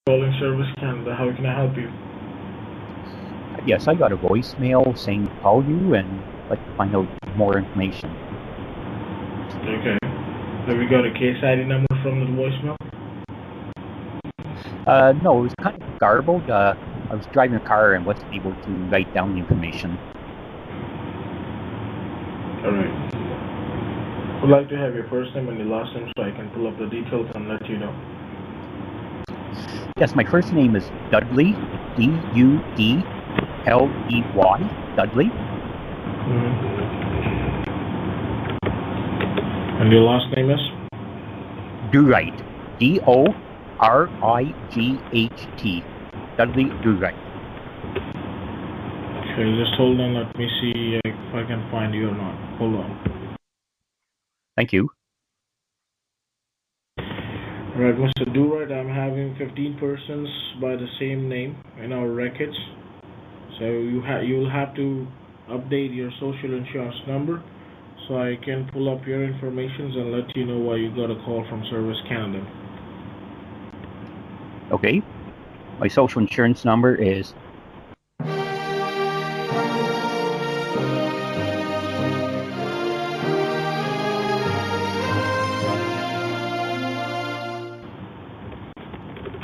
Calling Service Canada. How can I help you? Yes, I got a voicemail saying to call you and like to find out more information. Okay. Have you got a case ID number from the voicemail? No, it was kind of garbled. I was driving a car and wasn't able to write down the information. Alright. Would like to have your first name and your last name so I can pull up the details and let you know. Yes, my first name is Dudley, D-U-D-L-E-Y, Dudley. And your last name is? Durite, D-O-R-I-G-H-T, Dudley Durite. Okay, just hold on. Let me see if I can find you or not. Hold on. Thank you. Alright, Mr. Durite, I'm having 15 persons by the same name in our records. So you'll have to update your social insurance number so I can pull up your information and let you know why you got a call from Service Canada. Okay. My social insurance number is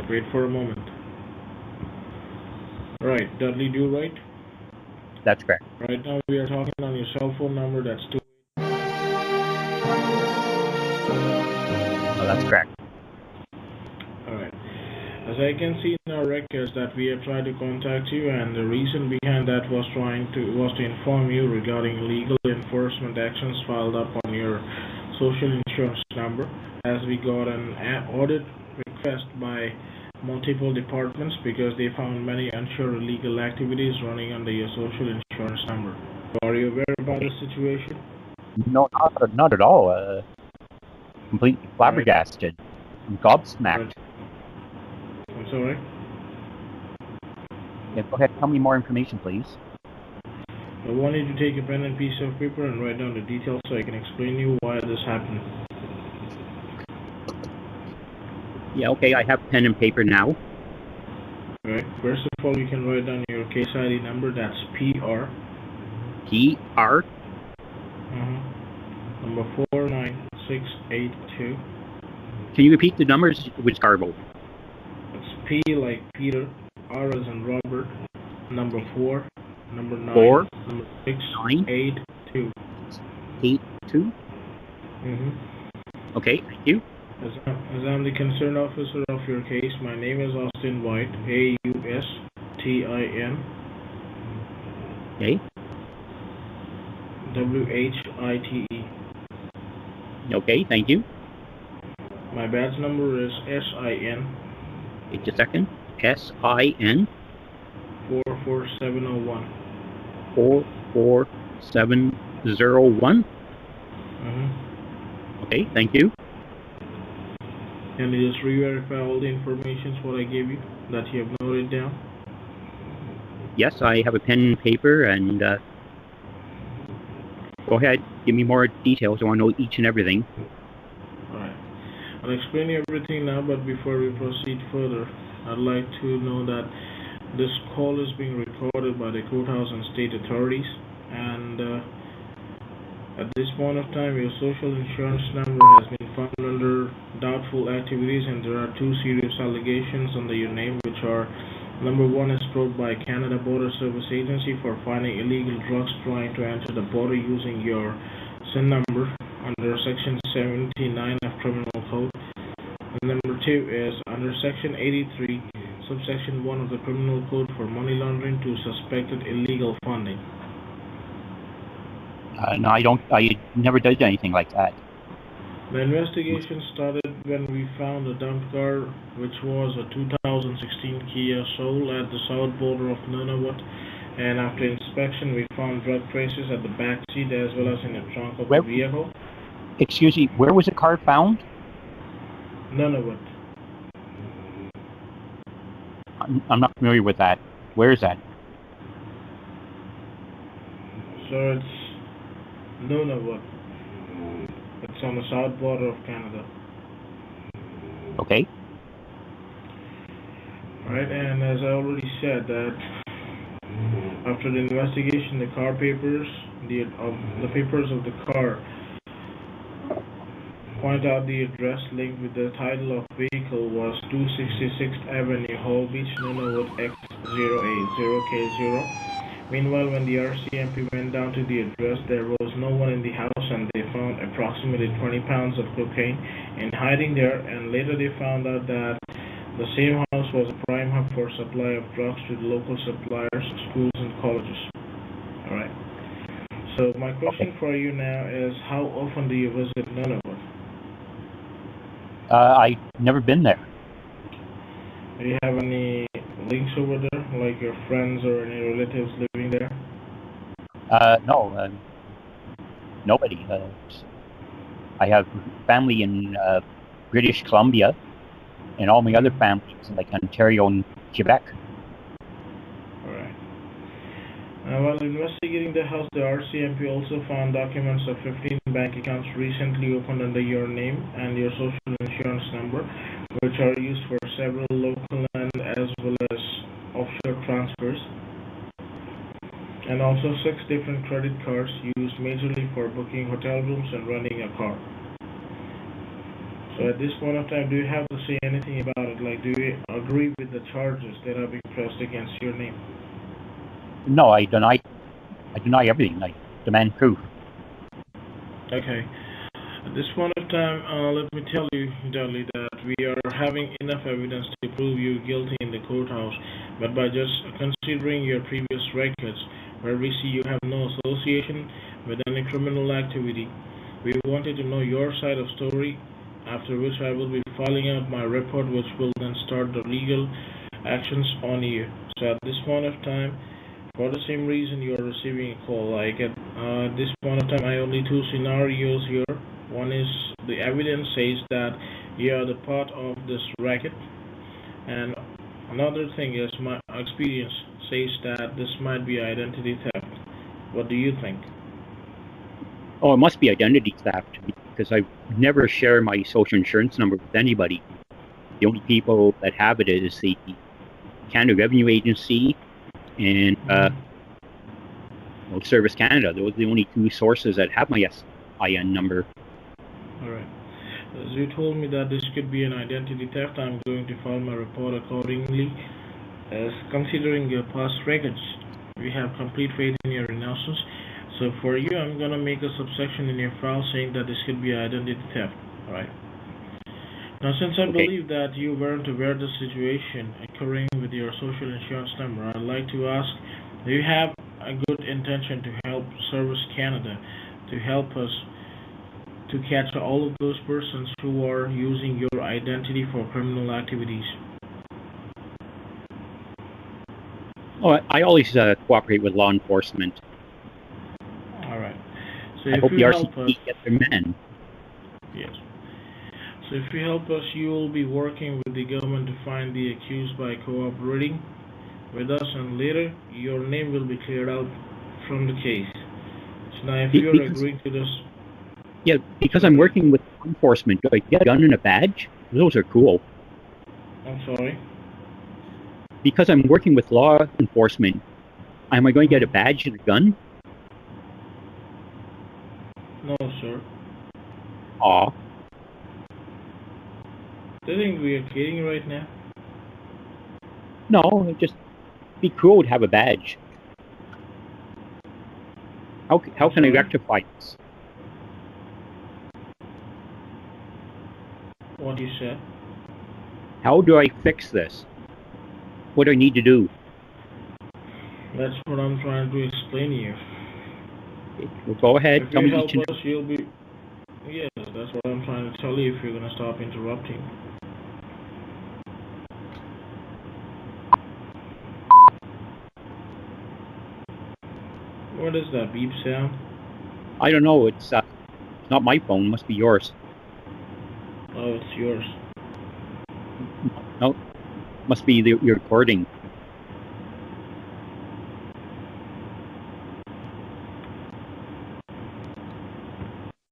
Wait for a moment. Right, Dudley Durite? That's correct. Right now we are talking on your cell phone number, that's 2. Oh, that's correct. Alright. As I can see in our records that we have tried to contact you, and the reason behind that was to inform you regarding legal enforcement actions filed up on your social insurance number, as we got an audit request by multiple departments because they found many unsure illegal activities running under your social insurance number. So are you aware about the situation? No, not at all. Completely flabbergasted. I'm gobsmacked. I'm sorry? Yeah, go ahead. Tell me more information, please. I want you to take a pen and piece of paper and write down the details so I can explain to you why this happened. Yeah, okay, I have pen and paper now. Alright, first of all, you can write down your case ID number, that's PR. PR. Number 49682. Can you repeat the numbers? Which garbled? It's P like Peter, R as in Robert, number 4, number 9, 4, number 6, 9, 8, 2. 8, 2? Okay, thank you. As I'm the concerned officer of your case, my name is Austin White, A-U-S-T-I-N. Okay. W-H-I-T-E. Okay, thank you. My badge number is S-I-N. Wait a second. S-I-N. 44701. 44701. Okay, thank you. Can you just re-verify all the information what I gave you that you have noted down? Yes, I have a pen and paper, and go ahead, give me more details. I want to know each and everything. Alright. I'll explain everything now, but before we proceed further, I'd like to know that this call is being recorded by the courthouse and state authorities, and at this point of time, your social insurance number has been found under doubtful activities, and there are 2 serious allegations under your name, which are: number 1 is probed by Canada Border Service Agency for finding illegal drugs trying to enter the border using your SIN number under Section 79 of Criminal Code. And number 2 is under Section 83, subsection 1 of the Criminal Code for money laundering to suspected illegal funding. No, I never did anything like that. The investigation started when we found a dump car, which was a 2016 Kia Soul at the south border of Nunavut, and after inspection we found drug traces at the back seat as well as in the trunk of the vehicle. Excuse me, where was the car found? Nunavut. I'm not familiar with that. Where is that? So it's Nunavut. It's on the south border of Canada. Okay. right? And as I already said, that after the investigation, the car papers, the papers of the car point out the address linked with the title of vehicle was 266th Avenue, Hall Beach, Nunavut X080K0. Meanwhile, when the RCMP went down to the address, there was no one in the house, and they found approximately 20 pounds of cocaine in hiding there. And later they found out that the same house was a prime hub for supply of drugs to the local suppliers, schools, and colleges. All right. So my question for you now is, how often do you visit Nunavut? I've never been there. Do you have any links over there, like your friends or any relatives living there? No, nobody. I have family in British Columbia, and all my other families in like Ontario and Quebec. Alright. While investigating the house, the RCMP also found documents of 15 bank accounts recently opened under your name and your social insurance number, which are used for several local and as well as offshore transfers, and also 6 different credit cards used majorly for booking hotel rooms and renting a car. So at this point of time, do you have to say anything about it? Like, do you agree with the charges that are being pressed against your name? No, I deny everything. I demand proof. Okay. At this point of time, let me tell you, Dudley, that we are having enough evidence to prove you guilty in the courthouse, but by just considering your previous records, where we see you have no association with any criminal activity, we wanted to know your side of story, after which I will be filing out my report, which will then start the legal actions on you. So at this point of time, for the same reason you are receiving a call, at this point of time, I only 2 scenarios here. One is the evidence says that you are the part of this racket, and another thing is my experience says that this might be identity theft. What do you think? Oh, it must be identity theft, because I never share my social insurance number with anybody. The only people that have it is the Canada Revenue Agency and Service Canada. Those are the only 2 sources that have my SIN number. Alright. As you told me that this could be an identity theft, I'm going to file my report accordingly. As considering your past records, we have complete faith in your innocence. So for you, I'm going to make a subsection in your file saying that this could be identity theft. Alright. Now, since I believe that you weren't aware of the situation occurring with your social insurance number, I'd like to ask, do you have a good intention to help Service Canada to help us to catch all of those persons who are using your identity for criminal activities? Oh, I always cooperate with law enforcement. Alright. So I if hope you the help us, RCMP get their men. yes. So if you help us, you will be working with the government to find the accused by cooperating with us, and later your name will be cleared out from the case. So now if you are agreeing to this... Yeah, because I'm working with law enforcement, do I get a gun and a badge? Those are cool. I'm sorry? Because I'm working with law enforcement, am I going to get a badge and a gun? No, sir. Aw. Do you think we are kidding right now? No, it'd just be cool to have a badge. How can I rectify this? What you said? How do I fix this? What do I need to do? That's what I'm trying to explain to you. Well, go ahead. If tell you me help us, you'll be... Yes, that's what I'm trying to tell you, if you're going to stop interrupting. What is that beep sound? I don't know. It's not my phone. It must be yours. Oh, it's yours. No, must be your recording.